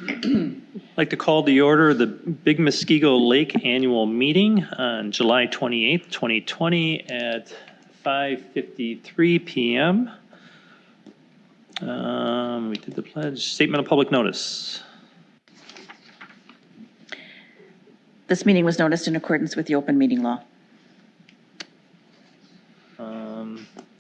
I'd like to call the order the Big Muskego Lake Annual Meeting on July 28th, 2020 at 5:53 p.m. We did the pledge. Statement of public notice. This meeting was noticed in accordance with the open meeting law.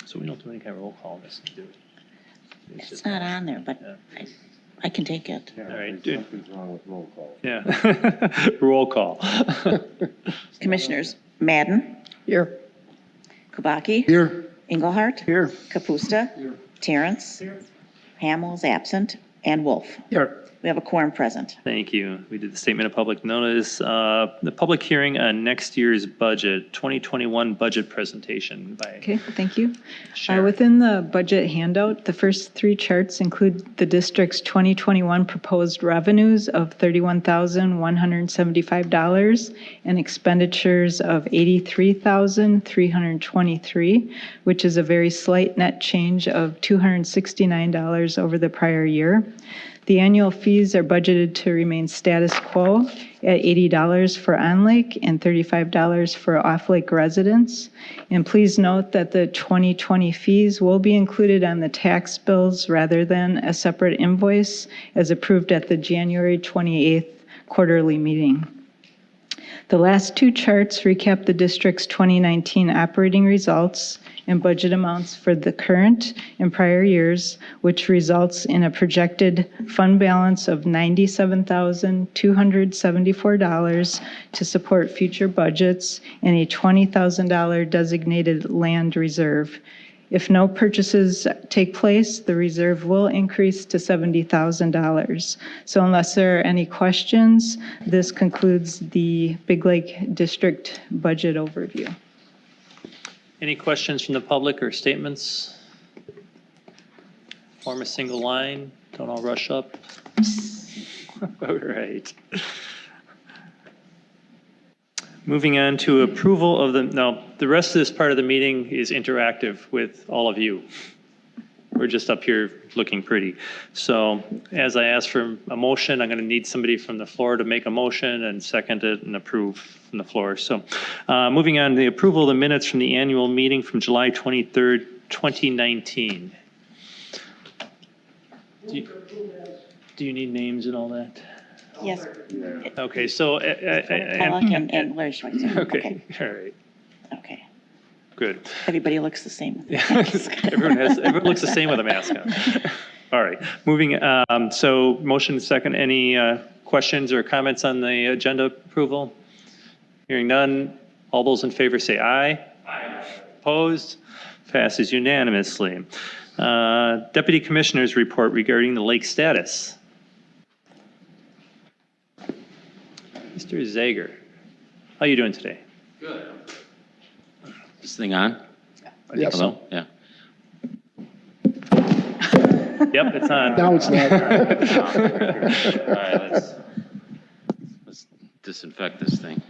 So we don't do any kind of roll call on this, do we? It's not on there, but I can take it. All right, dude. Nothing's wrong with roll call. Yeah. Roll call. Commissioners Madden, Here. Kubaki, Here. Engelhardt, Here. Kapusta, Terrence, Hamel is absent, and Wolf. Here. We have a quorum present. Thank you. We did the statement of public notice. The public hearing on next year's budget, 2021 budget presentation by Okay, thank you. Sharon. Within the budget handout, the first three charts include the district's 2021 proposed revenues of $31,175 and expenditures of $83,323, which is a very slight net change of $269 over the prior year. The annual fees are budgeted to remain status quo at $80 for on-lake and $35 for off-lake residents. And please note that the 2020 fees will be included on the tax bills rather than a separate invoice as approved at the January 28th quarterly meeting. The last two charts recap the district's 2019 operating results and budget amounts for the current and prior years, which results in a projected fund balance of $97,274 to support future budgets and a $20,000 designated land reserve. If no purchases take place, the reserve will increase to $70,000. So unless there are any questions, this concludes the Big Lake District budget overview. Any questions from the public or statements? Form a single line. Don't all rush up. All right. Moving on to approval of the rest of this part of the meeting is interactive with all of you. We're just up here looking pretty. So as I ask for a motion, I'm going to need somebody from the floor to make a motion and second it and approve from the floor. So moving on to the approval of the minutes from the annual meeting from July 23rd, 2019. Do you need names and all that? Yes. Okay, so. Pollock and Larry Schweitzer. Okay, all right, Okay. good. Everybody looks the same. Everyone looks the same with a mask on. All right, moving, so motion second, any questions or comments on the agenda approval? Hearing none, all those in favor say aye. Aye. Opposed? Passes unanimously. Deputy Commissioner's report regarding the lake status. Mr. Zager, how are you doing today? Good. This thing on? Yes. Hello? Yeah. Yep, it's on. Now it's not. All right, let's disinfect this thing.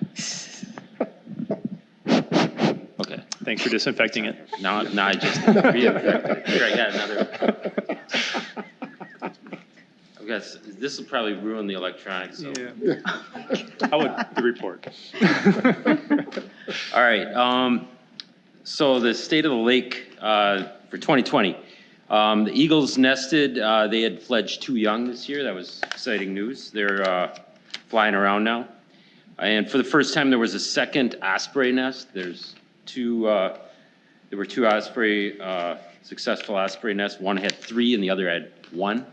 Okay. Thanks for disinfecting it. Now I just reinfected it. Here, I got another. This will probably ruin the electronics. So. Yeah. How about the report? All right. So the state of the lake for 2020. The eagles nested. They had fledged 2 young this year. That was exciting news. They're flying around now. And for the first time, there was a second osprey nest. There's 2. There were 2 osprey successful osprey nests. One had 3, and the other had 1.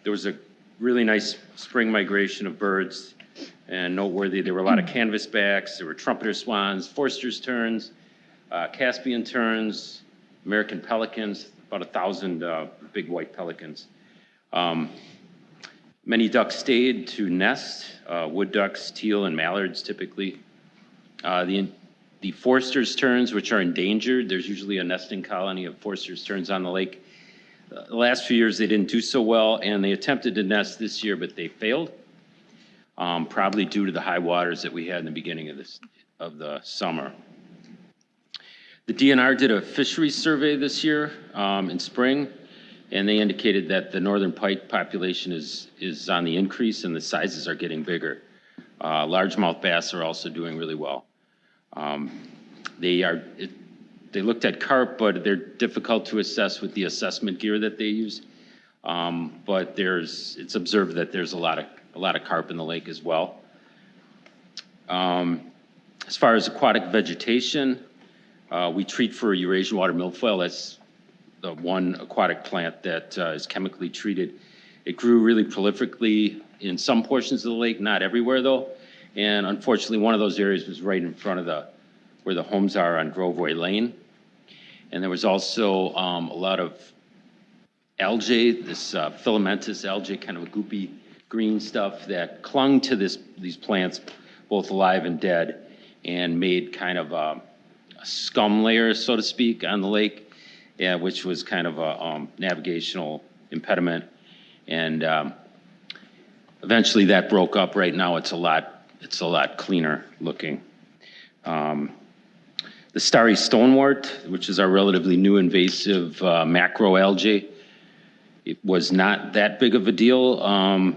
There was a really nice spring migration of birds, and noteworthy, there were a lot of canvasbacks, there were trumpeter swans, Forster's terns, Caspian terns, American pelicans, about 1,000 big white pelicans. Many ducks stayed to nest, wood ducks, teal, and mallards typically. The Forster's terns, which are endangered, there's usually a nesting colony of Forster's terns on the lake. The last few years they didn't do so well, and they attempted to nest this year, but they failed, probably due to the high waters that we had in the beginning of the summer. The DNR did a fisheries survey this year in spring, and they indicated that the northern pike population is on the increase and the sizes are getting bigger. Largemouth bass are also doing really well. They looked at carp, but they're difficult to assess with the assessment gear that they use. But it's observed that there's a lot of carp in the lake as well. As far as aquatic vegetation, we treat for Eurasian water milfoil. That's the one aquatic plant that is chemically treated. It grew really prolifically in some portions of the lake, not everywhere though. And unfortunately, one of those areas was right in front of where the homes are on Groveway Lane. And there was also a lot of algae, this filamentous algae, kind of a goopy green stuff that clung to these plants, both alive and dead, and made kind of a scum layer, so to speak, on the lake, which was kind of a navigational impediment. And eventually that broke up. Right now it's a lot cleaner looking. The starry stonewort, which is our relatively new invasive macroalgae, it was not that big of a deal.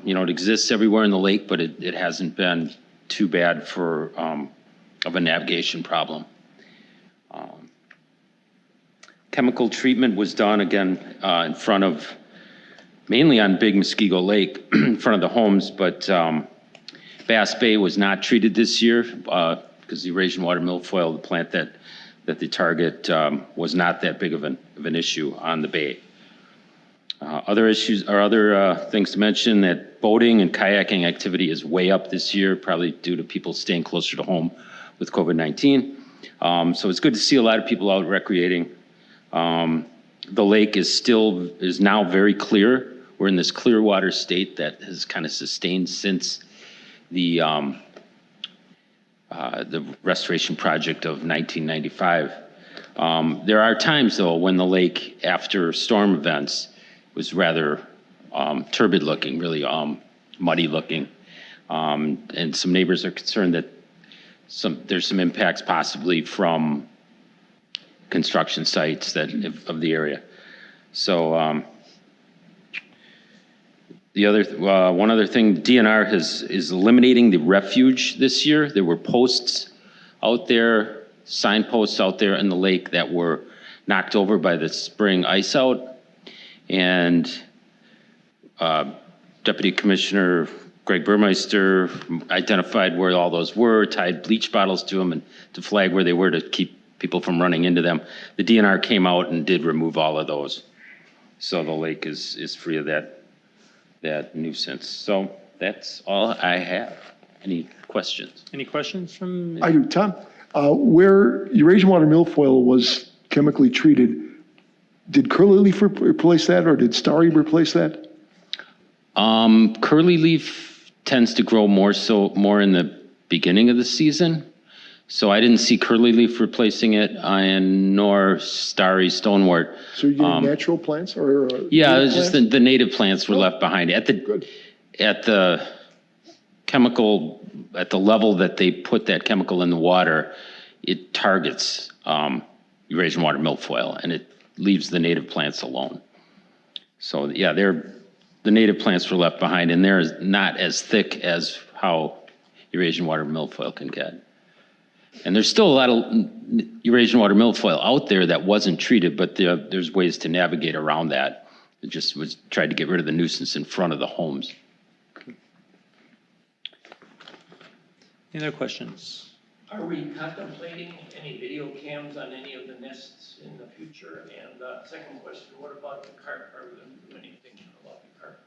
It exists everywhere in the lake, but it hasn't been too bad of a navigation problem. Chemical treatment was done again in front of, mainly on Big Muskego Lake, in front of the homes, but Bass Bay was not treated this year because the Eurasian water milfoil, the plant that they target, was not that big of an issue on the bay. Other issues or other things to mention, that boating and kayaking activity is way up this year, probably due to people staying closer to home with COVID-19. So it's good to see a lot of people out recreating. The lake is now very clear. We're in this clear water state that has kind of sustained since the restoration project of 1995. There are times though when the lake, after storm events, was rather turbid looking, really muddy looking. And some neighbors are concerned that there's some impacts possibly from construction sites of the area. So one other thing, DNR is eliminating the refuge this year. There were posts out there, signposts out there in the lake that were knocked over by the spring ice out. And Deputy Commissioner Greg Burmeister identified where all those were, tied bleach bottles to them and to flag where they were to keep people from running into them. The DNR came out and did remove all of those. So the lake is free of that nuisance. So that's all I have. Any questions? Any questions from? I do. Tom, where Eurasian water milfoil was chemically treated, did curly leaf replace that, or did starry replace that? Curly leaf tends to grow more in the beginning of the season. So I didn't see curly leaf replacing it, and nor starry stonewort. So you're getting natural plants, or yeah, it was just the native plants were left behind at the chemical, at the level that they put that chemical in the water. It targets Eurasian water milfoil, and it leaves the native plants alone. So yeah, the native plants were left behind, and they're not as thick as how Eurasian water milfoil can get. And there's still a lot of Eurasian water milfoil out there that wasn't treated, but there's ways to navigate around that. It just was tried to get rid of the nuisance in front of the homes. Any other questions? Are we contemplating any video cams on any of the nests in the future? And second question, what about the carp? Are we going to do anything about the carp?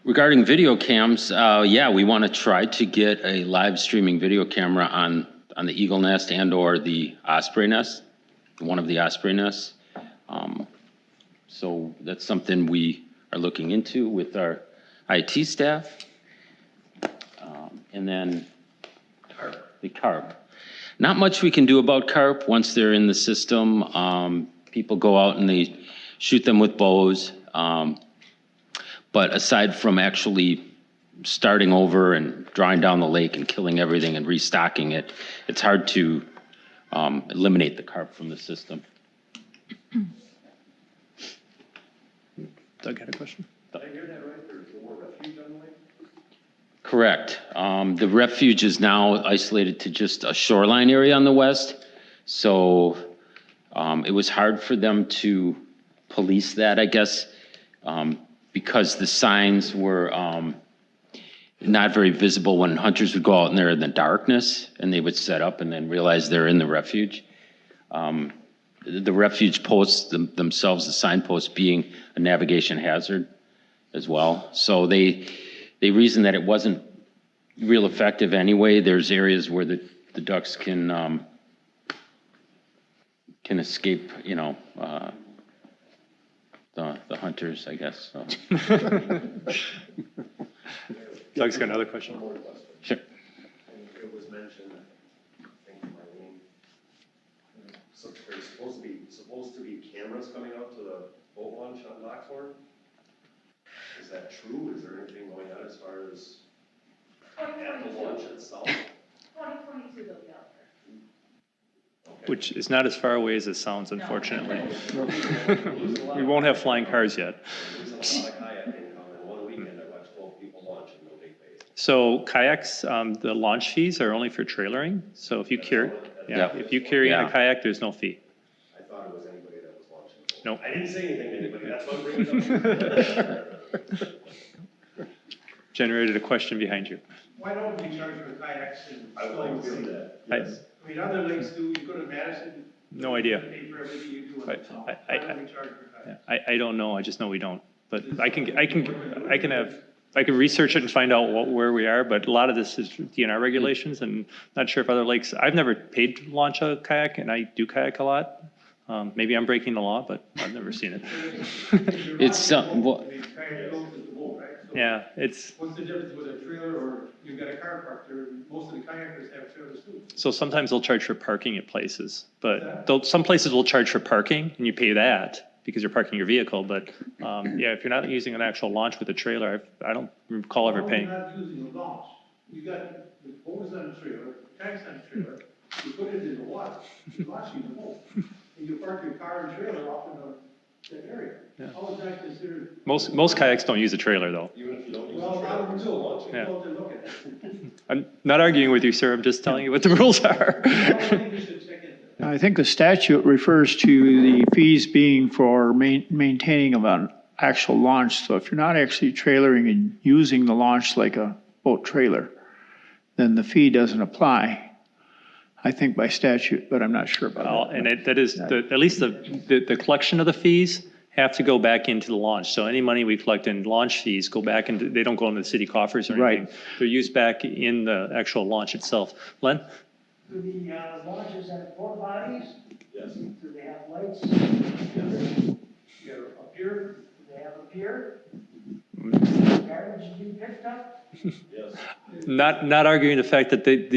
Regarding video cams, yeah, we want to try to get a live streaming video camera on the eagle nest and or the osprey nest, one of the osprey nests. So that's something we are looking into with our IT staff. And then the carp. Not much we can do about carp once they're in the system. People go out and they shoot them with bows. But aside from actually starting over and drawing down the lake and killing everything and restocking it, it's hard to eliminate the carp from the system. Doug had a question. Did I hear that right? There's no more refuge on the lake? Correct. The refuge is now isolated to just a shoreline area on the west. So it was hard for them to police that, I guess, because the signs were not very visible when hunters would go out in there in the darkness and they would set up and then realize they're in the refuge. The refuge posts themselves, the signposts being a navigation hazard as well. So they reasoned that it wasn't real effective anyway. There's areas where the ducks can escape, the hunters, I guess. So. Doug's got another question. Sure. It was mentioned, I think, Marlene, so there's supposed to be cameras coming out to the boat launch on Blackthorn. Is that true? Is there anything going on as far as at the launch itself? 2022 they'll be out there. Which is not as far away as it sounds, unfortunately. We won't have flying cars yet. There's a lot of kayaking coming. One weekend I watched 12 people launch and no big face. So kayaks, the launch fees are only for trailering. So if you carry, Yeah. if you carry in a Yeah. kayak, there's no fee. I thought it was anybody that was launching. Nope. I didn't say anything to anybody. That's what I'm bringing it up. Generated a question behind you. Why don't we charge for kayaks and I would like to see that. I- Yes. I mean, other lakes do, you go to Madison. No idea. You pay for everything you do. I- in the fall. I- Why don't we charge for kayaks? I don't know. I just know we don't. But I can research it and find out where we are, but a lot of this is DNR regulations and not sure if other lakes, I've never paid to launch a kayak and I do kayak a lot. Maybe I'm breaking the law, but I've never seen it. It's I mean, kayak goes with the boat, right? So Yeah, it's, what's the difference with a trailer or you've got a car parked there? Most of the kayakers have trailers too. so sometimes they'll charge for parking at places, but some places will charge for parking and you pay that because you're parking your vehicle. But yeah, if you're not using an actual launch with a trailer, I don't recall ever paying. You're not using a launch. You got the boat is on a trailer, kayak's on a trailer, you put it in the water, you're launching the boat. And you park your car and trailer off in that area. How is that considered? Most kayaks don't use a trailer though. Even if you don't use Well, the a lot of them trailer, do. launching. Yeah. Well, they're looking at. I'm not arguing with you, sir. I'm just telling you what the rules are. I think we should check into that. I think the statute refers to the fees being for maintaining of an actual launch. So if you're not actually trailering and using the launch like a boat trailer, then the fee doesn't apply, I think by statute, but I'm not sure about that. And that is, at least the collection of the fees have to go back into the launch. So any money we collect in launch fees go back into, they don't go into the city coffers or anything. Right. They're used back in the actual launch itself. Len? Do the launches have four bodies? Yes. Do they have lights? You're up here, Do they have a pier? Garbage to be picked up? Yes. Not arguing the fact that that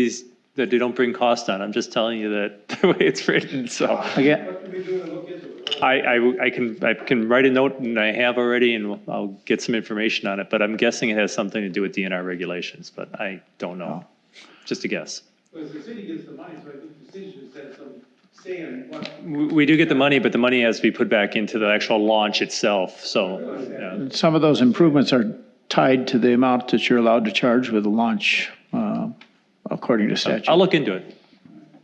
they don't bring cost on. I'm just telling you that the way it's written, so. Again, what can we do to look into it? I can write a note, and I have already, and I'll get some information on it, but I'm guessing it has something to do with DNR regulations, but I don't know. Just a guess. Because the city gets the money, so I think the city should set some say in what. We do get the money, but the money has to be put back into the actual launch itself, so, yeah. some of those improvements are tied to the amount that you're allowed to charge with a launch, according to statute. I'll look into it.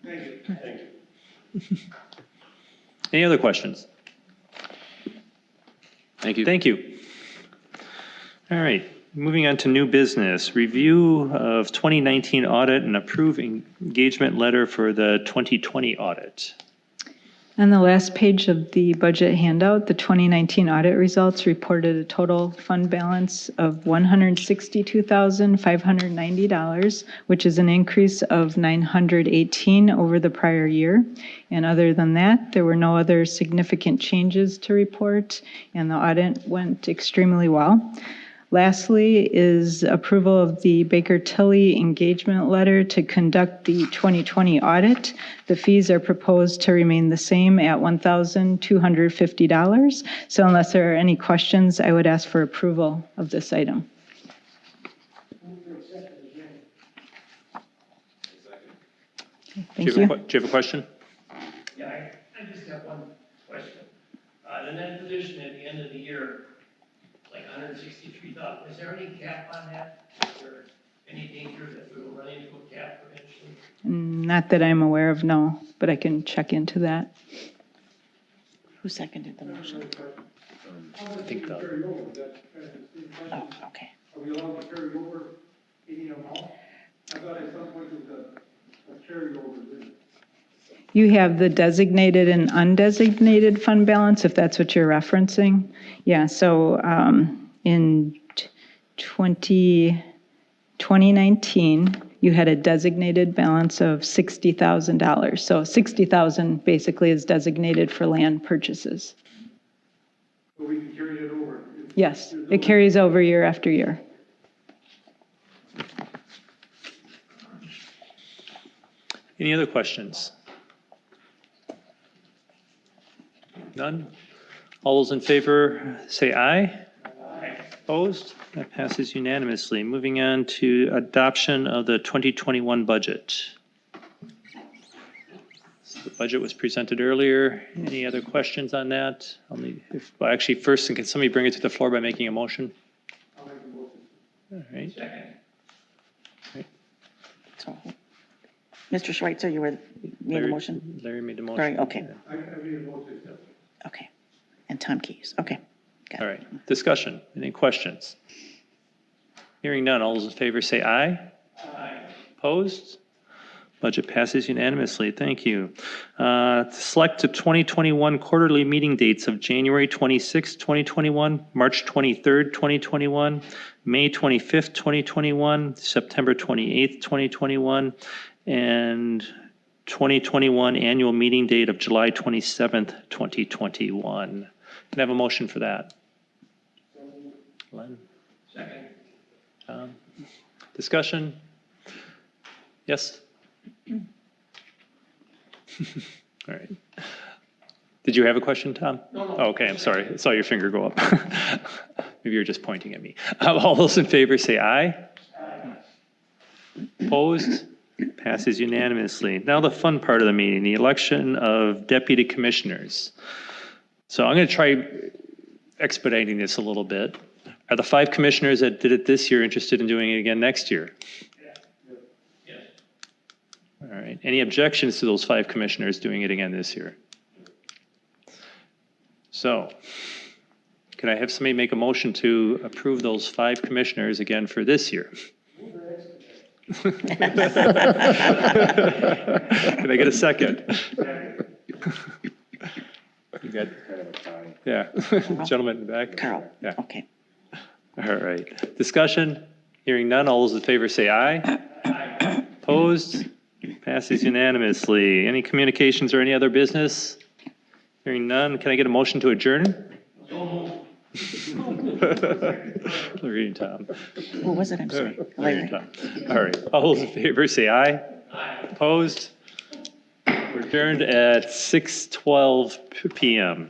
Thank you. Thank you. Any other questions? Thank you. Thank you. All right, moving on to new business. Review of 2019 audit and approve engagement letter for the 2020 audit. On the last page of the budget handout, the 2019 audit results reported a total fund balance of $162,590, which is an increase of $918 over the prior year. And other than that, there were no other significant changes to report, and the audit went extremely well. Lastly is approval of the Baker Tilly engagement letter to conduct the 2020 audit. The fees are proposed to remain the same at $1,250. So unless there are any questions, I would ask for approval of this item. Move to accept it as written. Thank Do you. you have a question? Yeah, I just have one question. The net position at the end of the year, $163,000. Is there any cap on that? Is there any danger that we will run into a cap eventually? Not that I'm aware of, no, but I can check into that. Who seconded the motion? How much think do we the- carry over? That's kind of the same Oh, question. okay. Are we allowed to carry over any amount? I thought at some point there was a carryover, didn't it? You have the designated and undesignated fund balance, if that's what you're referencing. Yeah, so in 2019, you had a designated balance of $60,000. So $60,000 basically is designated for land purchases. So we can carry it over? Yes, it carries over year after year. Any other questions? None? All those in favor, say aye. Aye. Opposed? That passes unanimously. Moving on to adoption of the 2021 budget. So the budget was presented earlier. Any other questions on that? Well, actually, first, can somebody bring it to the floor by making a motion? I'll make a motion. All right. So, Mr. Schweitzer, you made the Larry- motion? Larry made the motion. Larry, okay. I made a motion. Okay. And Tom Keys, okay. Got All it. right, discussion, any questions? Hearing none, all those in favor say aye. Aye. Opposed? Budget passes unanimously, thank you. Select the 2021 quarterly meeting dates of January 26, 2021, March 23rd, 2021, May 25th, 2021, September 28th, 2021, and 2021 annual meeting date of July 27th, 2021. Can I have a motion for that? Len? Second. Tom? Discussion? Yes? All right. Did you have a question, Tom? No. Oh, okay, I'm sorry. I saw your finger go up. Maybe you were just pointing at me. All those in favor say aye. Aye. Opposed? Passes unanimously. Now the fun part of the meeting, the election of deputy commissioners. So I'm going to try expediting this a little bit. Are the 5 commissioners that did it this year interested in doing it again next year? Yes. All right. Any objections to those 5 commissioners doing it again this year? So, can I have somebody make a motion to approve those 5 commissioners again for this year? Can I get a second? You got, yeah, gentleman in the back. Carl, Yeah. okay. All right. Discussion? Hearing none. All those in favor say aye. Aye. Opposed? Passes unanimously. Any communications or any other business? Hearing none. Can I get a motion to adjourn? Larry and Tom. Who was it? I'm sorry. Larry and Larry. Tom. All right. All those in favor say aye. Aye. Opposed? We're adjourned at 6:12 p.m.